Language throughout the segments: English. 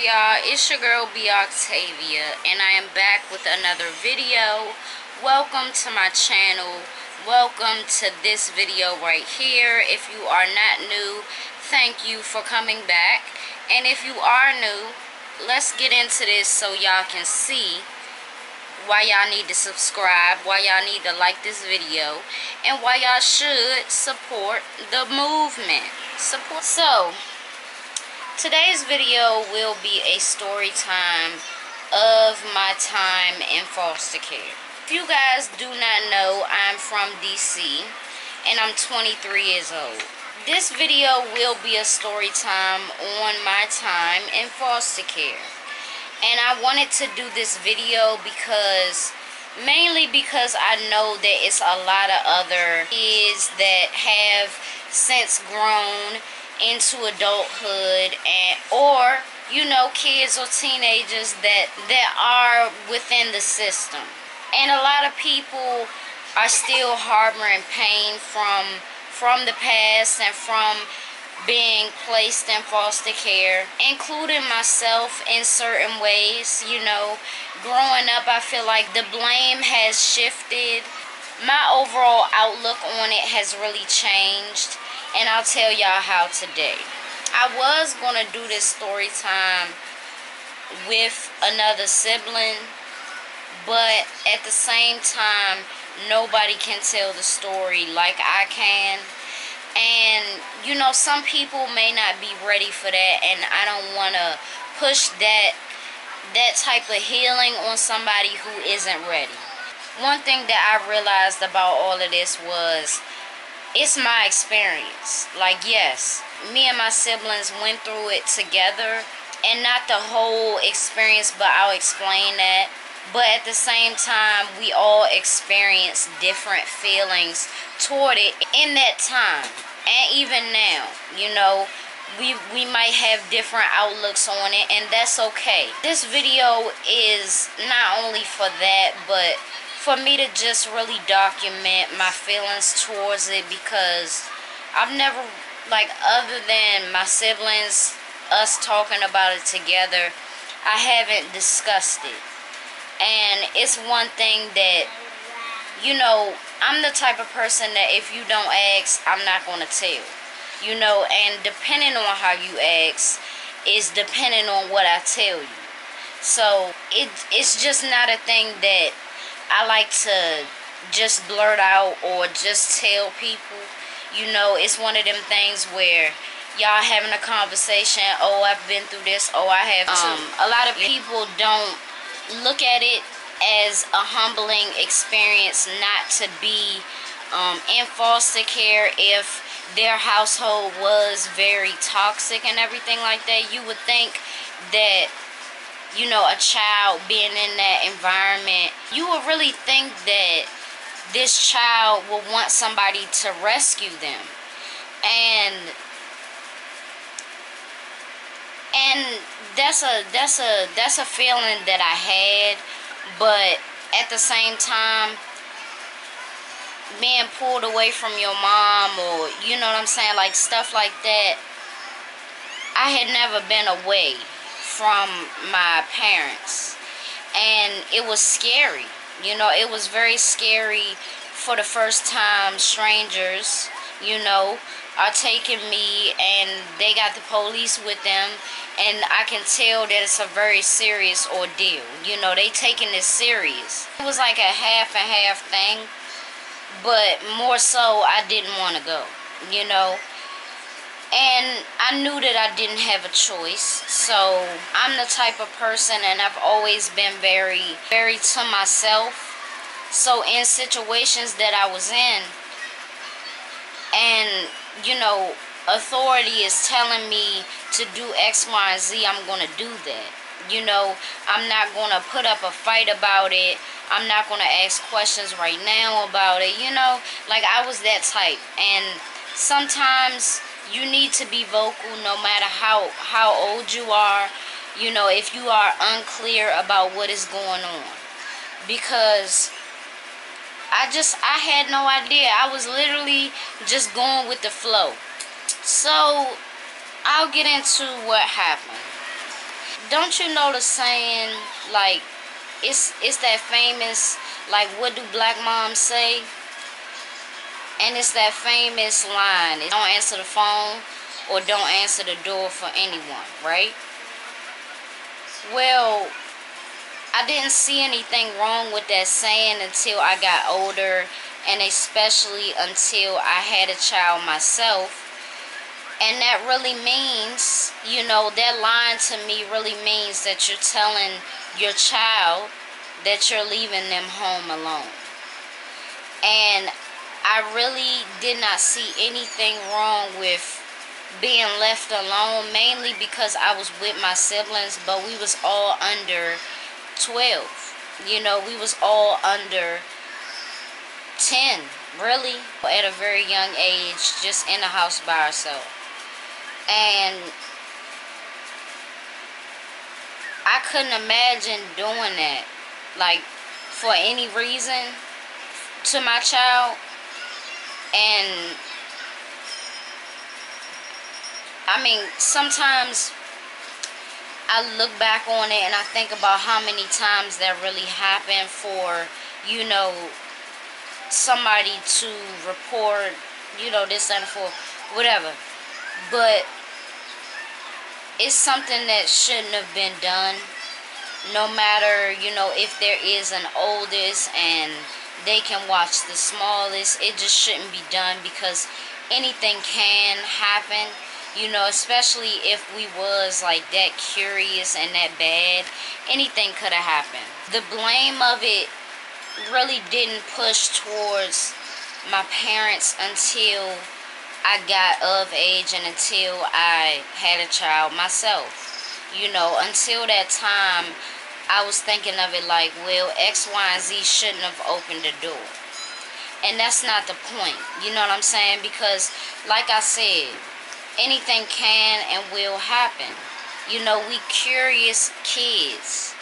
y'all? It's your girl B Octavia, and I am back with another video. Welcome to my channel. Welcome to this video right here. If you are not new, thank you for coming back. And if you are new, let's get into this so y'all can see why y'all need to subscribe, why y'all need to like this video, and why y'all should support the movement. So today's video will be a story time of my time in foster care. If you guys do not know, I'm from DC and I'm 23 years old. This video will be a story time on my time in foster care. And I wanted to do this video mainly because I know that it's a lot of other kids that have since grown into adulthood, or kids or teenagers that are within the system, and a lot of people are still harboring pain from the past and from being placed in foster care, including myself in certain ways. Growing up, I feel like the blame has shifted. My overall outlook on it has really changed, and I'll tell y'all how today. I was going to do this story time with another sibling, but at the same time, nobody can tell the story like I can. And some people may not be ready for that, and I don't want to push that type of healing on somebody who isn't ready. One thing that I realized about all of this was, it's my experience. Like, yes, me and my siblings went through it together, and not the whole experience, but I'll explain that. But at the same time, we all experience different feelings toward it in that time. And even now, we might have different outlooks on it, and that's okay. This video is not only for that, but for me to just really document my feelings towards it, because I've never, other than my siblings, us talking about it together, I haven't discussed it. And it's one thing that, I'm the type of person that if you don't ask, I'm not going to tell. And depending on how you ask is depending on what I tell you. So it's just not a thing that I like to just blurt out or just tell people. It's one of them things where y'all having a conversation, oh, I've been through this, oh, I have too. A lot of people don't look at it as a humbling experience not to be in foster care. If their household was very toxic and everything like that, you would think that a child being in that environment, you would really think that this child will want somebody to rescue them. And that's a feeling that I had. But at the same time, being pulled away from your mom, or like stuff like that, I had never been away from my parents, and it was scary. It was very scary. For the first time, strangers are taking me, and they got the police with them, and I can tell that it's a very serious ordeal. They taking this serious. It was like a half and half thing, but more so I didn't want to go, and I knew that I didn't have a choice. So I'm the type of person, and I've always been very, very to myself. So in situations that I was in, and authority is telling me to do X, Y, and Z, I'm going to do that. I'm not going to put up a fight about it. I'm not going to ask questions right now about it. I was that type. And sometimes you need to be vocal no matter how old you are, if you are unclear about what is going on. Because I had no idea. I was literally just going with the flow. So I'll get into what happened. don't you know the saying, like, it's that famous, like, what do black moms say? And it's that famous line, don't answer the phone or don't answer the door for anyone, right? Well, I didn't see anything wrong with that saying until I got older, and especially until I had a child myself. And that really means, you know, that line to me really means that you're telling your child that you're leaving them home alone. And I really did not see anything wrong with being left alone, mainly because I was with my siblings, but we was all under 12. You know, we was all under 10, really, at a very young age, just in the house by ourselves. And I couldn't imagine doing that, like, for any reason to my child. And I mean, sometimes I look back on it and I think about how many times that really happened for, you know, somebody to report, you know, this and for whatever. But it's something that shouldn't have been done. No matter, you know, if there is an oldest and they can watch the smallest, it just shouldn't be done, because anything can happen, you know, especially if we was like that curious and that bad. Anything could have happened. The blame of it really didn't push towards my parents until I got of age and until I had a child myself. You know, until that time, I was thinking of it like, well, X, Y, and Z shouldn't have opened the door. And that's not the point. You know what I'm saying? Because, like I said, anything can and will happen. You know, we curious kids.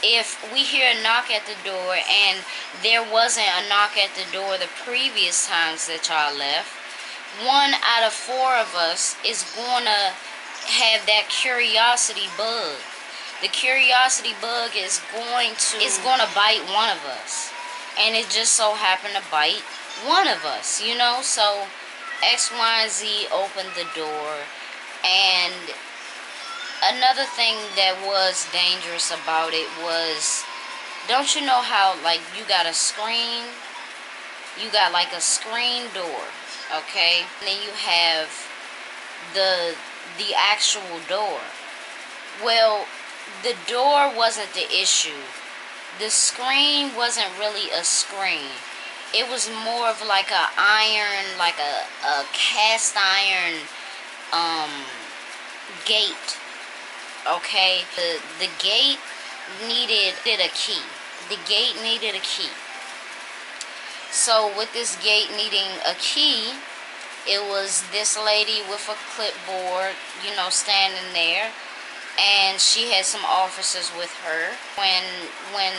If we hear a knock at the door and there wasn't a knock at the door the previous times that y'all left, 1 out of 4 of us is going to have that curiosity bug. The curiosity bug is going to bite one of us. And it just so happened to bite one of us, you know? So X, Y, and Z opened the door. And another thing that was dangerous about it was, don't you know how, like, you got a screen? You got like a screen door, okay? And then you have the actual door. Well, the door wasn't the issue. The screen wasn't really a screen. It was more of like a iron, like a cast iron gate. Okay, the gate needed a key. The gate needed a key. So with this gate needing a key, it was this lady with a clipboard, you know, standing there, and she had some officers with her. When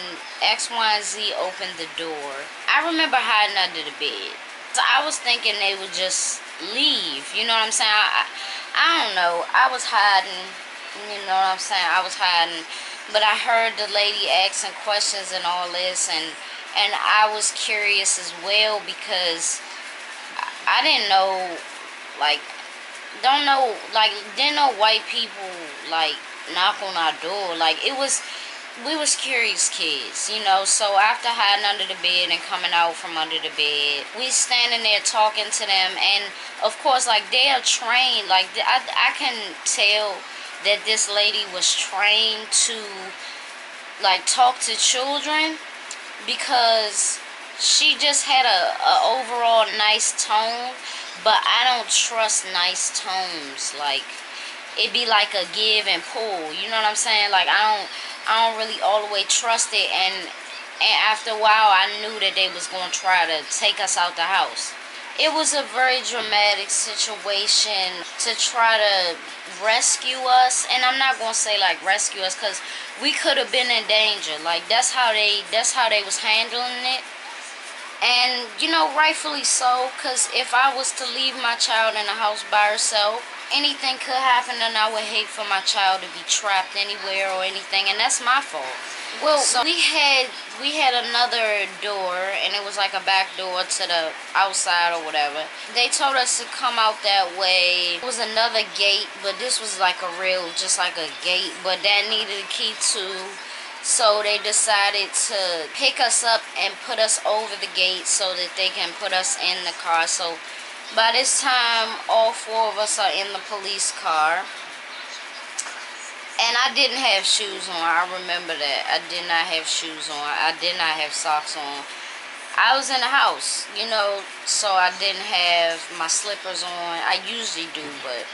X, Y, and Z opened the door, I remember hiding under the bed. So I was thinking they would just leave, you know what I'm saying? I don't know. I was hiding, you know what I'm saying? I was hiding, but I heard the lady asking questions and all this, and I was curious as well, because I didn't know, like, didn't know white people, like, knock on our door. Like, we was curious kids, you know. So after hiding under the bed and coming out from under the bed, we standing there talking to them, and of course, like, they are trained. Like, I can tell that this lady was trained to, like, talk to children, because she just had a overall nice tone. But I don't trust nice tones. Like, it be like a give and pull, you know what I'm saying? Like, I don't really all the way trust it. And after a while, I knew that they was going to try to take us out the house. It was a very dramatic situation to try to rescue us. And I'm not going to say like rescue us, because we could have been in danger. Like, that's how they was handling it. And, you know, rightfully so, because if I was to leave my child in the house by herself, anything could happen, and I would hate for my child to be trapped anywhere or anything, and that's my fault. Well, so we had another door, and it was like a back door to the outside or whatever. They told us to come out that way. It was another gate, but this was like a real, just like a gate, but that needed a key too. So they decided to pick us up and put us over the gate so that they can put us in the car. So by this time, all four of us are in the police car. And I didn't have shoes on. I remember that. I did not have shoes on. I did not have socks on. I was in the house, you know, so I didn't have my slippers on. I usually do, but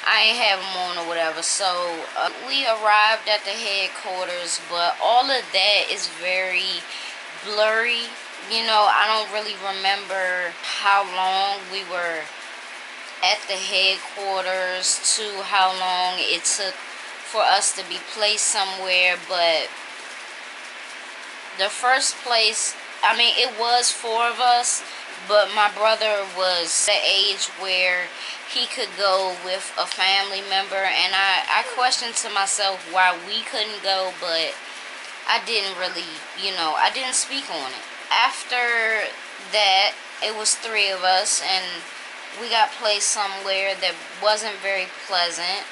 I ain't have them on or whatever. So we arrived at the headquarters, but all of that is very blurry. You know, I don't really remember how long we were at the headquarters to how long it took for us to be placed somewhere. But the first place, I mean, it was four of us, but my brother was the age where he could go with a family member, and I questioned to myself why we couldn't go, but I didn't really, you know, I didn't speak on it. After that, it was three of us, and we got placed somewhere that wasn't very pleasant.